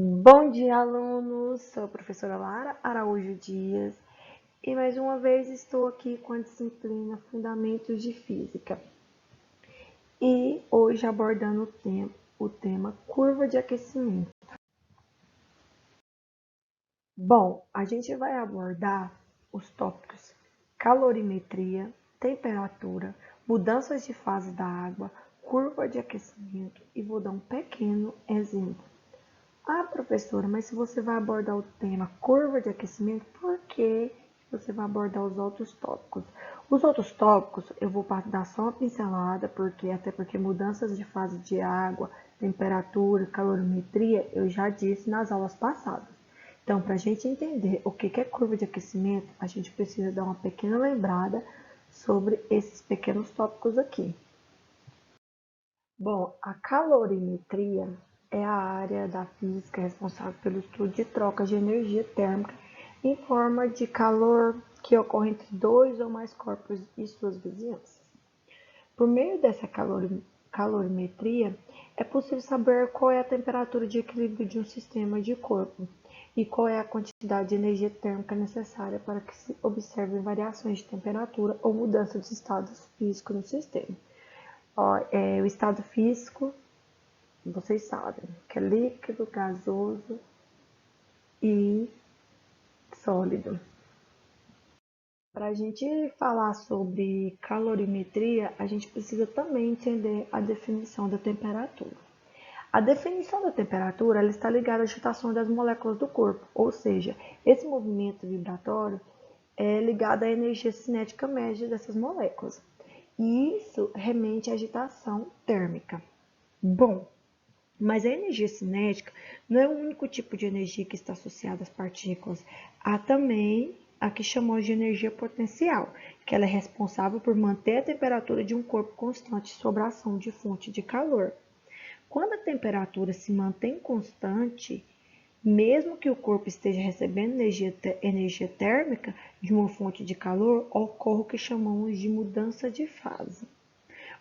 Bom dia, alunos! Sou a professora Lara Araújo Dias e mais uma vez estou aqui com a disciplina Fundamentos de Física e hoje abordando o tema curva de aquecimento. Bom, a gente vai abordar os tópicos calorimetria, temperatura, mudanças de fase da água, curva de aquecimento e vou dar um pequeno exemplo. Ah, professora, mas se você vai abordar o tema curva de aquecimento, por que você vai abordar os outros tópicos? Os outros tópicos eu vou dar só uma pincelada, até porque mudanças de fase de água, temperatura, calorimetria, eu já disse nas aulas passadas. Então, para a gente entender o que é curva de aquecimento, a gente precisa dar uma pequena lembrada sobre esses pequenos tópicos aqui. Bom, a calorimetria é a área da física responsável pelo estudo de troca de energia térmica em forma de calor que ocorre entre dois ou mais corpos e suas vizinhanças. Por meio dessa calorimetria, é possível saber qual é a temperatura de equilíbrio de um sistema de corpo e qual é a quantidade de energia térmica necessária para que se observem variações de temperatura ou mudança de estados físicos no sistema. O estado físico, vocês sabem, que é líquido, gasoso e sólido. Para a gente falar sobre calorimetria, a gente precisa também entender a definição da temperatura. A definição da temperatura ela está ligada à agitação das moléculas do corpo, ou seja, esse movimento vibratório é ligado à energia cinética média dessas moléculas. E isso remete à agitação térmica. Bom, mas a energia cinética não é o único tipo de energia que está associada às partículas. Há também a que chamamos de energia potencial, que ela é responsável por manter a temperatura de um corpo constante sob a ação de fonte de calor. Quando a temperatura se mantém constante, mesmo que o corpo esteja recebendo energia térmica de uma fonte de calor, ocorre o que chamamos de mudança de fase.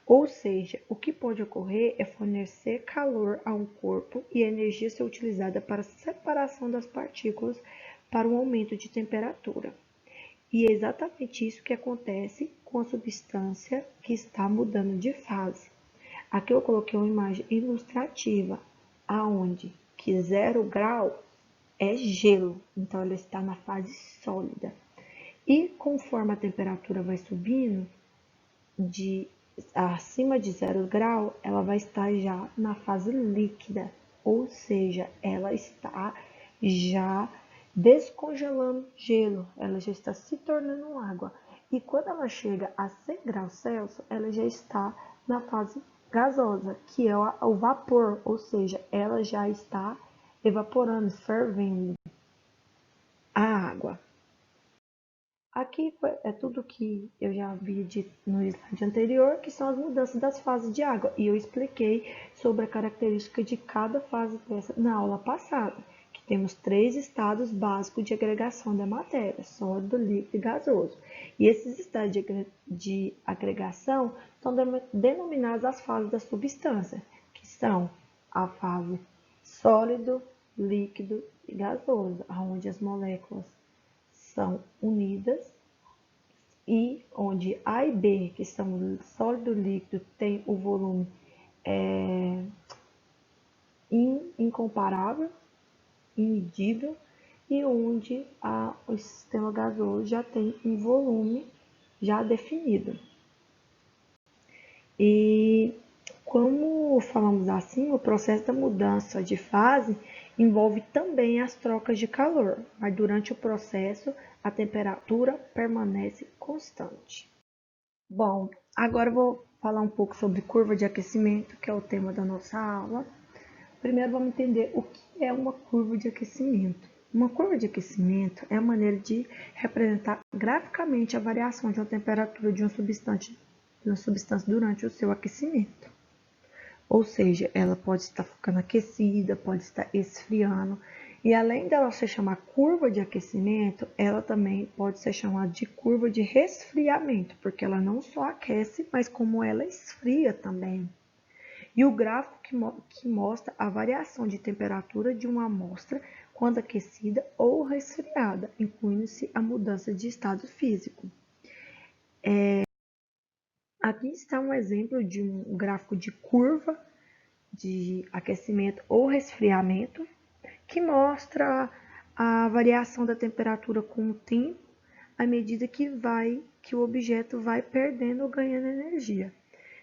Ou seja, o que pode ocorrer é fornecer calor a um corpo e a energia ser utilizada para a separação das partículas para um aumento de temperatura. E é exatamente isso que acontece com a substância que está mudando de fase. Aqui eu coloquei uma imagem ilustrativa, aonde que 0 grau é gelo, então ela está na fase sólida. E conforme a temperatura vai subindo, acima de 0 grau, ela vai estar já na fase líquida, ou seja, ela está já descongelando gelo, ela já está se tornando água. E quando ela chega a 100 graus Celsius, ela já está na fase gasosa, que é o vapor, ou seja, ela já está evaporando, fervendo a água. Aqui é tudo que eu já vi no slide anterior, que são as mudanças das fases de água. E eu expliquei sobre a característica de cada fase dessa na aula passada, que temos 3 estados básicos de agregação da matéria, sólido, líquido e gasoso. E esses estados de agregação são denominados as fases da substância, que são a fase sólido, líquido e gasoso, onde as moléculas são unidas e onde A e B, que são sólido e líquido, tem o volume incomparável, imedível, e onde o sistema gasoso já tem um volume já definido. E como falamos assim, o processo da mudança de fase envolve também as trocas de calor, mas durante o processo a temperatura permanece constante. Bom, agora eu vou falar um pouco sobre curva de aquecimento, que é o tema da nossa aula. Primeiro vamos entender o que é uma curva de aquecimento. Uma curva de aquecimento é a maneira de representar graficamente a variação de uma temperatura de uma substância durante o seu aquecimento. Ou seja, ela pode estar ficando aquecida, pode estar esfriando. E além dela se chamar curva de aquecimento, ela também pode ser chamada de curva de resfriamento, porque ela não só aquece, mas como ela esfria também. e o gráfico que mostra a variação de temperatura de uma amostra quando aquecida ou resfriada, incluindo-se a mudança de estado físico. Aqui está um exemplo de um gráfico de curva de aquecimento ou resfriamento, que mostra a variação da temperatura com o tempo, à medida que o objeto vai perdendo ou ganhando energia.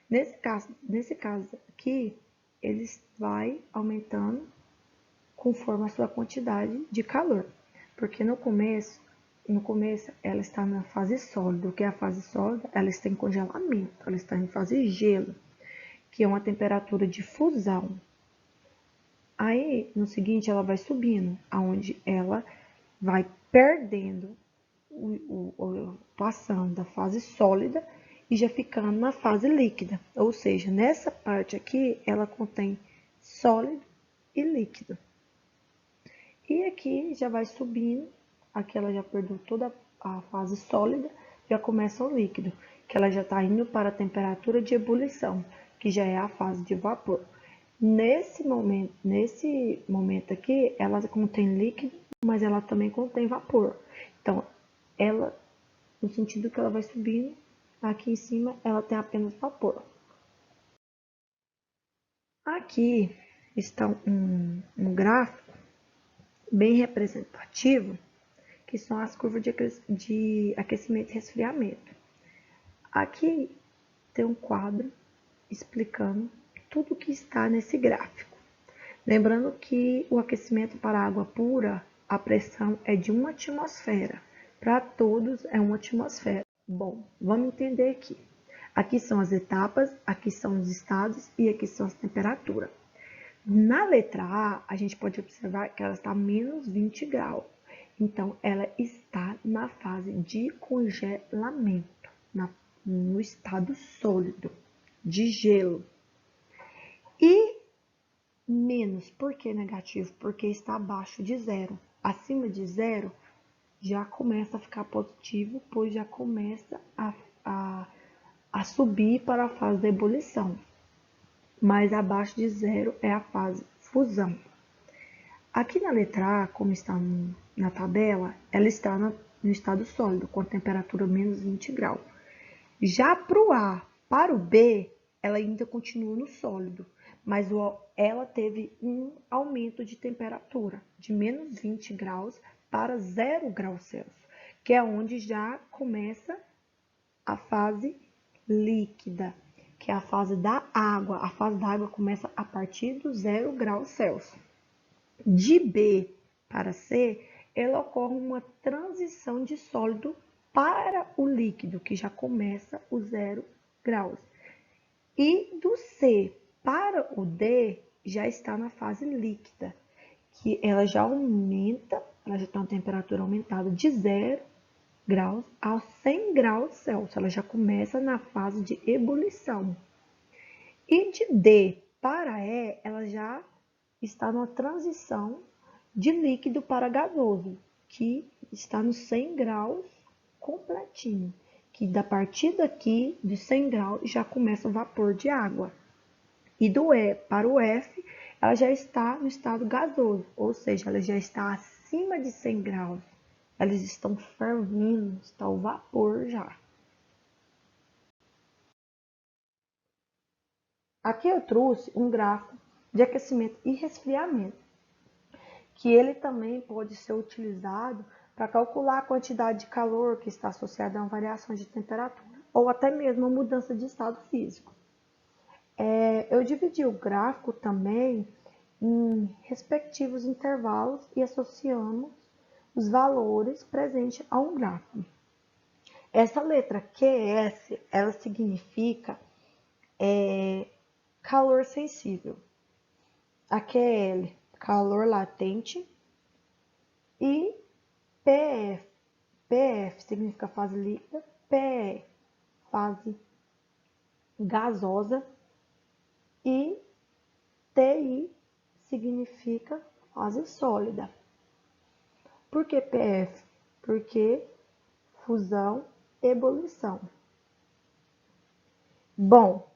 Nesse caso aqui, ele vai aumentando conforme a sua quantidade de calor, porque no começo ela está na fase sólida. O que é a fase sólida? Ela está em congelamento, ela está em fase gelo, que é uma temperatura de fusão. Aí, no seguinte, ela vai subindo, aonde ela vai perdendo, passando da fase sólida e já ficando na fase líquida. Ou seja, nessa parte aqui, ela contém sólido e líquido. E aqui já vai subindo, aqui ela já perdeu toda a fase sólida, já começa o líquido, que ela já está indo para a temperatura de ebulição, que já é a fase de vapor. Nesse momento aqui, ela contém líquido, mas ela também contém vapor. Então, ela, no sentido que ela vai subindo, aqui em cima ela tem apenas vapor. Aqui está um gráfico bem representativo, que são as curvas de aquecimento e resfriamento. Aqui tem um quadro explicando tudo o que está nesse gráfico. Lembrando que o aquecimento para água pura, a pressão é de 1 atmosfera. Para todos é 1 atmosfera. Bom, vamos entender aqui. Aqui são as etapas, aqui são os estados e aqui são as temperaturas. Na letra A gente pode observar que ela está a menos 20 graus. Então, ela está na fase de congelamento, no estado sólido, de gelo. E menos, por que negativo? Porque está abaixo de zero. Acima de zero, já começa a ficar positivo, pois já começa a subir para a fase da ebulição. Mas abaixo de zero é a fase fusão. Aqui na letra A, como está na tabela, ela está no estado sólido, com temperatura menos 20 graus. Já para o B, ela ainda continua no sólido, mas ela teve um aumento de temperatura, de menos 20 graus para 0 graus Celsius, que é onde já começa a fase líquida, que é a fase da água. A fase da água começa a partir do 0 graus Celsius. De B para C, ela ocorre uma transição de sólido para o líquido, que já começa o 0 graus. E do C para o D, já está na fase líquida, que ela já aumenta, ela já tem uma temperatura aumentada de 0 graus a 100 graus Celsius. Ela já começa na fase de ebulição. E de D para E, ela já está numa transição de líquido para gasoso, que está nos 100 graus completinho, que da partir daqui de 100 graus já começa o vapor de água. E do E para o F, ela já está no estado gasoso, ou seja, ela já está acima de 100 graus. Elas estão fervendo, está o vapor já. Aqui eu trouxe um gráfico de aquecimento e resfriamento, que ele também pode ser utilizado para calcular a quantidade de calor que está associada a uma variação de temperatura, ou até mesmo a mudança de estado físico. Eu dividi o gráfico também em respectivos intervalos e associamos os valores presentes a um gráfico. Essa letra QS, ela significa calor sensível. A QL, calor latente. E PF, PF significa fase líquida, PE, fase gasosa. E TI significa fase sólida. Por que PF? Porque fusão, ebulição. Bom,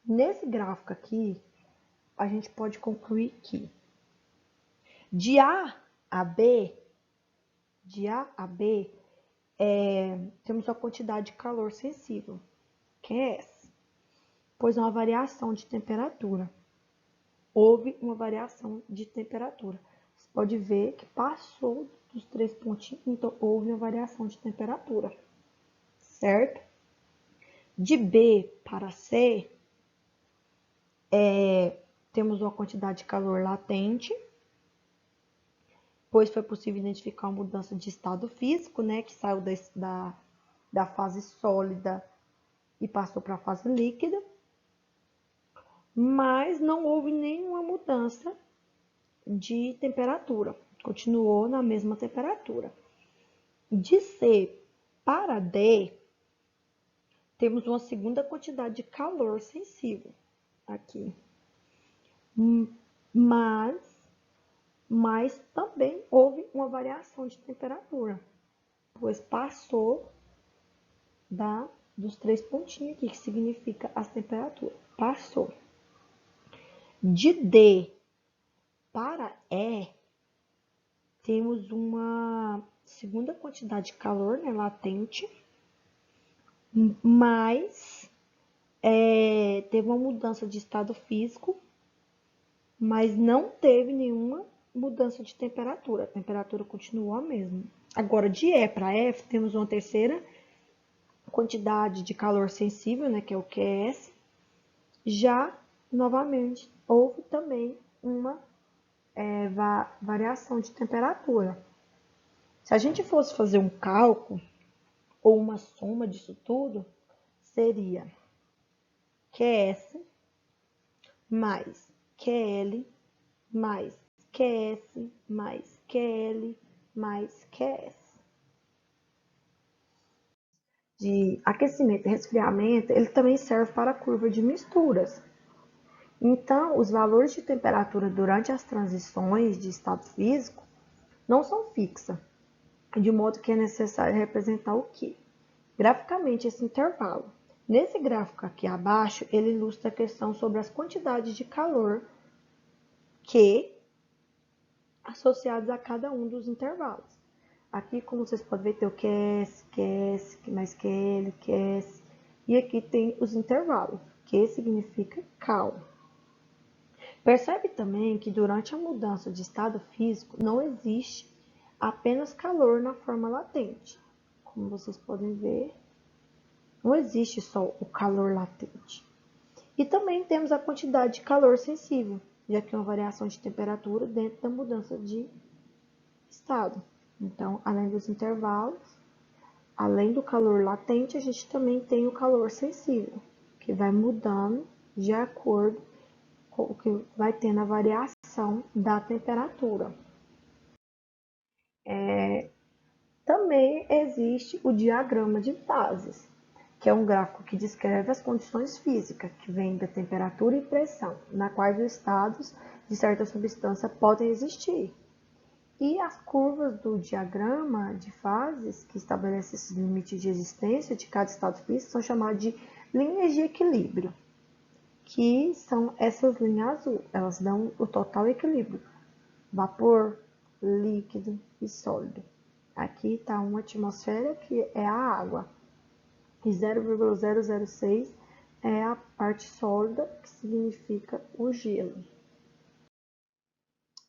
Nesse gráfico aqui, a gente pode concluir que de A a B, temos a quantidade de calor sensível, que é essa, pois uma variação de temperatura. Houve uma variação de temperatura. Você pode ver que passou dos 3 pontinhos, então houve uma variação de temperatura, certo? De B para C, temos uma quantidade de calor latente, pois foi possível identificar uma mudança de estado físico, né, que saiu da fase sólida e passou para a fase líquida, mas não houve nenhuma mudança de temperatura, continuou na mesma temperatura. De C para D, temos uma segunda quantidade de calor sensível aqui, mas também houve uma variação de temperatura, pois passou dos 3 pontinhos aqui, que significa as temperaturas, passou. De D para E, temos uma segunda quantidade de calor, né, latente, mas teve uma mudança de estado físico, mas não teve nenhuma mudança de temperatura. A temperatura continuou a mesma. Agora, de E para F, temos uma terceira quantidade de calor sensível, né, que é o QS. Já, novamente, houve também uma variação de temperatura. Se a gente fosse fazer um cálculo ou uma soma disso tudo, seria QS mais QL mais QS mais QL mais QS. De aquecimento e resfriamento, ele também serve para a curva de misturas. Então, os valores de temperatura durante as transições de estado físico não são fixas, de modo que é necessário representar o quê? Graficamente esse intervalo. Nesse gráfico aqui abaixo, ele ilustra a questão sobre as quantidades de calor Q associados a cada um dos intervalos. Aqui, como vocês podem ver, tem o QS, QS, mais QL, QS, e aqui tem os intervalos. Q significa cal. Percebe também que durante a mudança de estado físico não existe apenas calor na forma latente. Como vocês podem ver, não existe só o calor latente. E também temos a quantidade de calor sensível, já que é uma variação de temperatura dentro da mudança de estado. Então, além dos intervalos, além do calor latente, a gente também tem o calor sensível, que vai mudando de acordo com o que vai tendo a variação da temperatura. Também existe o diagrama de fases, que é um gráfico que descreve as condições físicas, que vêm da temperatura e pressão, na quais os estados de certa substância podem existir. E as curvas do diagrama de fases, que estabelece esses limites de existência de cada estado físico, são chamadas de linhas de equilíbrio, que são essas linhas azul. Elas dão o total equilíbrio: vapor, líquido e sólido. Aqui está uma atmosfera, que é a água, e 0,006 é a parte sólida, que significa o gelo.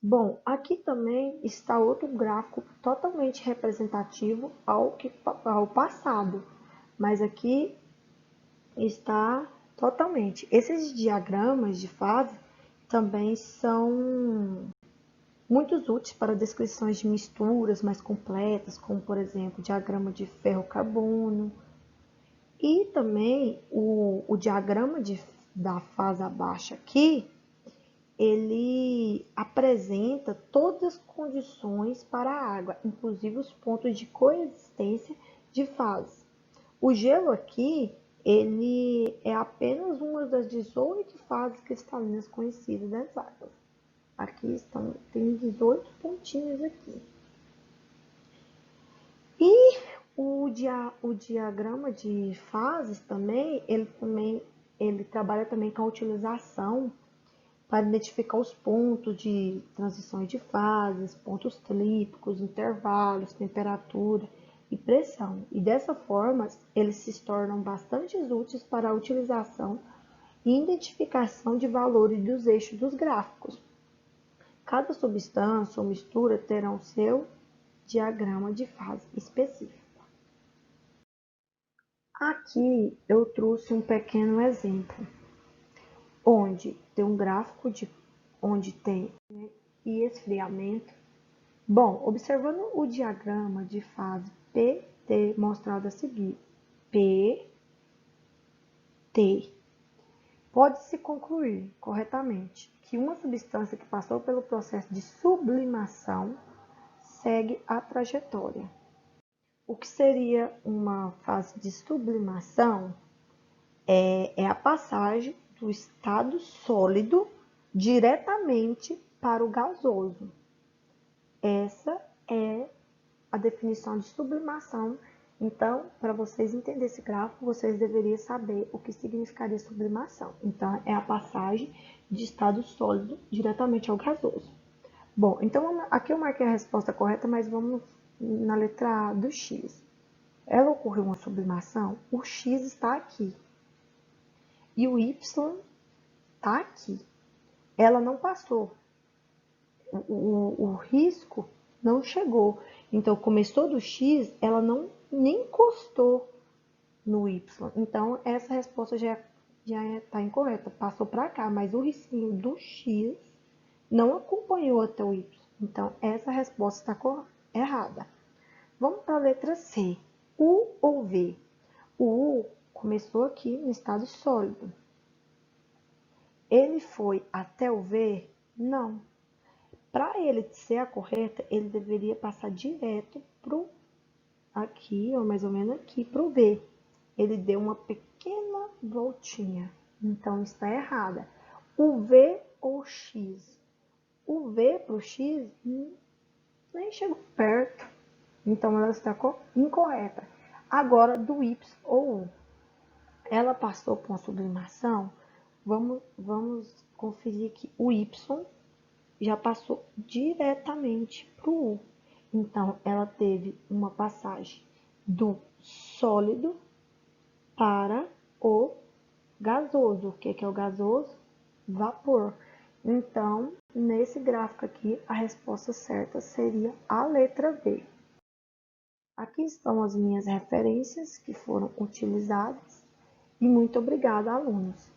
Bom, aqui também está outro gráfico totalmente representativo ao passado, mas aqui está totalmente. Esses diagramas de fase também são muito úteis para descrições de misturas mais completas, como, por exemplo, o diagrama de ferro-carbono. E também o diagrama da fase abaixo aqui, ele apresenta todas as condições para a água, inclusive os pontos de coexistência de fases. O gelo aqui, ele é apenas uma das 18 fases cristalinas conhecidas das águas. Aqui tem 18 pontinhos aqui. E o diagrama de fases também, ele também ele trabalha também com a utilização para identificar os pontos de transições de fases, pontos clípicos, intervalos, temperatura e pressão. E dessa forma, eles se tornam bastante úteis para a utilização e identificação de valores dos eixos dos gráficos. Cada substância ou mistura terá o seu diagrama de fase específico. Aqui eu trouxe um pequeno exemplo, onde tem um gráfico onde tem e esfriamento. Bom, observando o diagrama de fase PT mostrado a seguir, PT, pode-se concluir corretamente que uma substância que passou pelo processo de sublimação segue a trajetória. O que seria uma fase de sublimação é a passagem do estado sólido diretamente para o gasoso. Essa é a definição de sublimação. Então, para vocês entenderem esse gráfico, vocês deveriam saber o que significaria sublimação. Então, é a passagem de estado sólido diretamente ao gasoso. Bom, então aqui eu marquei a resposta correta, mas vamos na letra A do X. Ela ocorreu uma sublimação, o X está aqui. E o Y está aqui. Ela não passou. O risco não chegou. Então, começou do X, ela não nem encostou no Y. Então, essa resposta já está incorreta. Passou para cá, mas o risquinho do X não acompanhou até o Y. Então, essa resposta está errada. Vamos para a letra C. U ou V? O U começou aqui no estado sólido. Ele foi até o V? Não. Para ele ser a correta, ele deveria passar direto pro aqui, ou mais ou menos aqui, para o V. Ele deu uma pequena voltinha. Então, está errada. O V ou X? O V para o X nem chegou perto. Então, ela está incorreta. Agora, do Y ou U. Ela passou por uma sublimação? Vamos conferir aqui. O Y já passou diretamente para o U. Então, ela teve uma passagem do sólido para o gasoso. O que é o gasoso? Vapor. Então, nesse gráfico aqui, a resposta certa seria a letra B. Aqui estão as minhas referências que foram utilizadas. E muito obrigada, alunos!